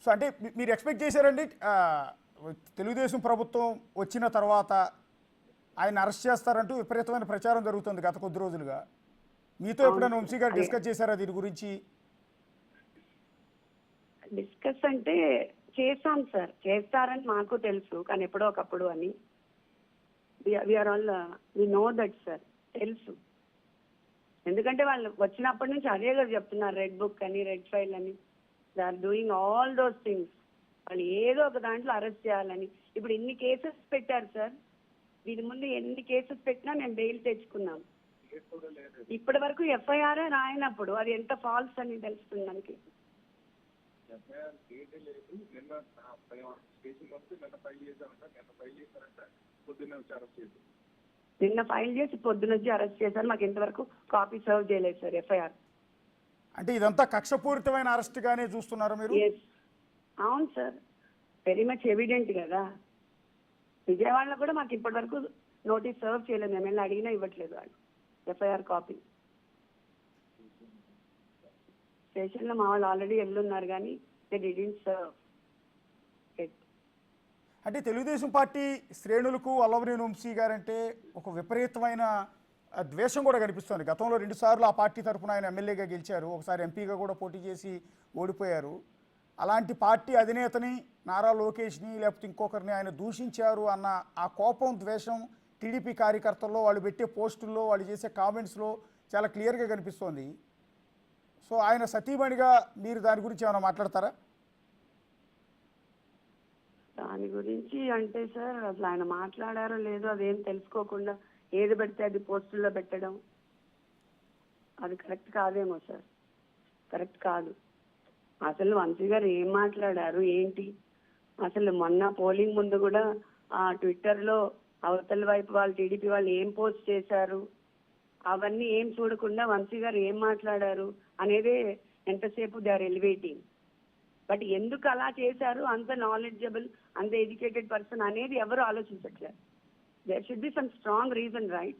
So అంటే మీరు expect చేశారండి తెలుగుదేశం ప్రభుత్వం వచ్చిన తర్వాత ఆయన అరెస్ట్ చేస్తారంటూ విపరీతమైన ప్రచారం జరుగుతుంది గత కొద్ది రోజులుగా. మీతో ఎప్పుడైనా వంశీ గారు డిస్కస్ చేశారా దీని గురించి? డిస్కస్ అంటే చేస్తాం సార్, చేస్తారని మాకు తెలుసు, కానీ ఎప్పుడో ఒకప్పుడు అని. We are all we know that sir, తెలుసు. ఎందుకంటే వాళ్ళు వచ్చినప్పటి నుంచి అదే కదా చెప్తున్నారు, రెడ్ బుక్ అని, రెడ్ ఫైల్ అని. They are doing all those things. వాళ్ళు ఏదో ఒక దాంట్లో అరెస్ట్ చేయాలని. ఇప్పుడు ఇన్ని కేసెస్ పెట్టారు సార్, దీని ముందు ఎన్ని కేసెస్ పెట్టినా నేను బెయిల్ తెచ్చుకున్నాను. ఇప్పటి వరకు ఎఫ్ఐఆర్ రాయనప్పుడు అది ఎంత ఫాల్స్ అని తెలుస్తుంది మనకి. నిన్న ఫైల్ చేసి పొద్దునొచ్చి అరెస్ట్ చేశారు. మాకు ఇంతవరకు కాపీ సర్వ్ చేయలేదు సార్ ఎఫ్ఐఆర్. అంటే ఇదంతా కక్షపూరితమైన అరెస్ట్ గానే చూస్తున్నారా మీరు? అవును సార్, వెరీ మచ్ ఎవిడెంట్ కదా. విజయవాడలో కూడా మాకు ఇప్పటి వరకు నోటీస్ సర్వ్ చేయలేదు. మేము వెళ్ళి అడిగినా ఇవ్వట్లేదు వాళ్ళు ఎఫ్ఐఆర్ కాపీ. స్టేషన్లో మా వాళ్ళు ఆల్రెడీ వెళ్ళున్నారు కానీ దే డిడ్ంట్ సర్వ్. అంటే తెలుగుదేశం పార్టీ శ్రేణులకు వల్లభనేని వంశీ గారంటే ఒక విపరీతమైన ద్వేషం కూడా కనిపిస్తుంది. గతంలో 2 సార్లు ఆ పార్టీ తరఫున ఆయన ఎమ్మెల్యేగా గెలిచారు, ఒకసారి ఎంపీగా కూడా పోటీ చేసి ఓడిపోయారు. అలాంటి పార్టీ అధినేతని నారా లోకేష్ని లేకపోతే ఇంకొకరిని ఆయన దూషించారు అన్న ఆ కోపం, ద్వేషం టీడీపీ కార్యకర్తల్లో, వాళ్ళు పెట్టే పోస్టుల్లో, వాళ్ళు చేసే కామెంట్స్లో చాలా క్లియర్గా కనిపిస్తోంది. సో ఆయన సతీమణిగా మీరు దాని గురించి ఏమైనా మాట్లాడతారా? దాని గురించి అంటే సార్, అసలు ఆయన మాట్లాడారో లేదో అదేం తెలుసుకోకుండా ఏది పెడితే అది పోస్టుల్లో పెట్టడం అది కరెక్ట్ కాదేమో సార్, కరెక్ట్ కాదు. అసలు వంశీ గారు ఏం మాట్లాడారు ఏంటి? అసలు మొన్న పోలింగ్ ముందు కూడా ఆ ట్విట్టర్లో అవతల వైపు వాళ్ళు టీడీపీ వాళ్ళు ఏం పోస్ట్ చేశారు అవన్నీ ఏం చూడకుండా వంశీ గారు ఏం మాట్లాడారు అనేదే ఎంతసేపు దే ఆర్ ఎలివేటింగ్. బట్ ఎందుకు అలా చేశారు, అంత నాలెడ్జబుల్, అంత ఎడ్యుకేటెడ్ పర్సన్ అనేది ఎవరు ఆలోచించట్లేదు. There should be some strong reason, right?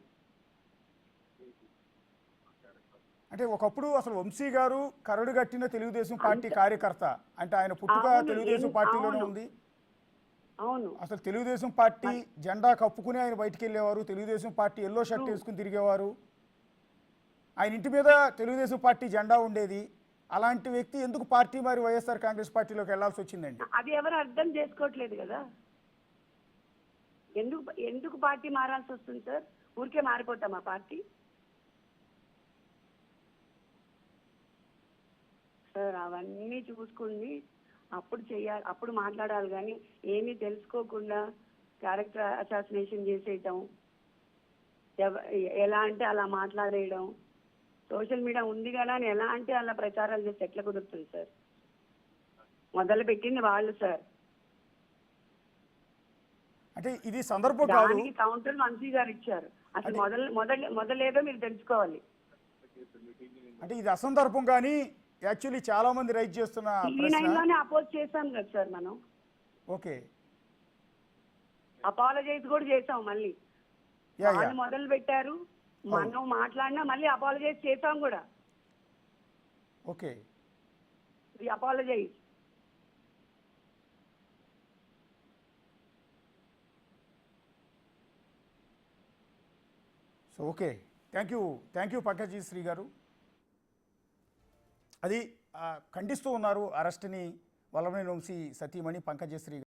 అంటే ఒకప్పుడు అసలు వంశీ గారు కరడు కట్టిన తెలుగుదేశం పార్టీ కార్యకర్త, అంటే ఆయన పుట్టుక తెలుగుదేశం పార్టీలోనే ఉంది. అవును, అసలు తెలుగుదేశం పార్టీ జెండా కప్పుకుని ఆయన బయటికి వెళ్ళేవారు, తెలుగుదేశం పార్టీ ఎల్లో షర్ట్ వేసుకుని తిరిగేవారు, ఆయన ఇంటి మీద తెలుగుదేశం పార్టీ జెండా ఉండేది. అలాంటి వ్యక్తి ఎందుకు పార్టీ మరి వైఎస్ఆర్ కాంగ్రెస్ పార్టీలోకి వెళ్లాల్సి వచ్చిందండి? అది ఎవరు అర్థం చేసుకోవట్లేదు కదా. ఎందుకు పార్టీ మారాల్సి వస్తుంది సార్? ఊరికే మారిపోతాం ఆ పార్టీ సార్? అవన్నీ చూసుకుని అప్పుడు చెయ్యాలి, అప్పుడు మాట్లాడాలి. కానీ ఏమీ తెలుసుకోకుండా క్యారెక్టర్ అసాసినేషన్ చేసేయటం, ఎలా అంటే అలా మాట్లాడేయడం, సోషల్ మీడియా ఉంది కదా అని ఎలా అంటే అలా ప్రచారాలు చేస్తే ఎట్లా కుదురుతుంది సార్? మొదలు పెట్టింది వాళ్ళు సార్. అంటే ఇది సందర్భం కాదు, కౌంటర్ వంశీ గారు ఇచ్చారు. అసలు మొదలేదో మీరు తెలుసుకోవాలి. అంటే ఇది అసందర్భం. కానీ యాక్చువల్లీ చాలా మంది రైజ్ చేస్తున్న టీవీ9లోనే అపోజ్ చేశాం కదా సార్ మనం. ఓకే, అపాలజైజ్ కూడా చేసాం. మళ్ళీ వాళ్ళు మొదలు పెట్టారు, మనం మాట్లాడినా మళ్ళీ అపాలజైజ్ చేసాం కూడా. Okay, apologize. So okay, thank you Pankaj Shri గారు. అది ఖండిస్తూ ఉన్నారు అరెస్ట్ని వల్లభనేని వంశీ సతీమణి పంకజశ్రీ.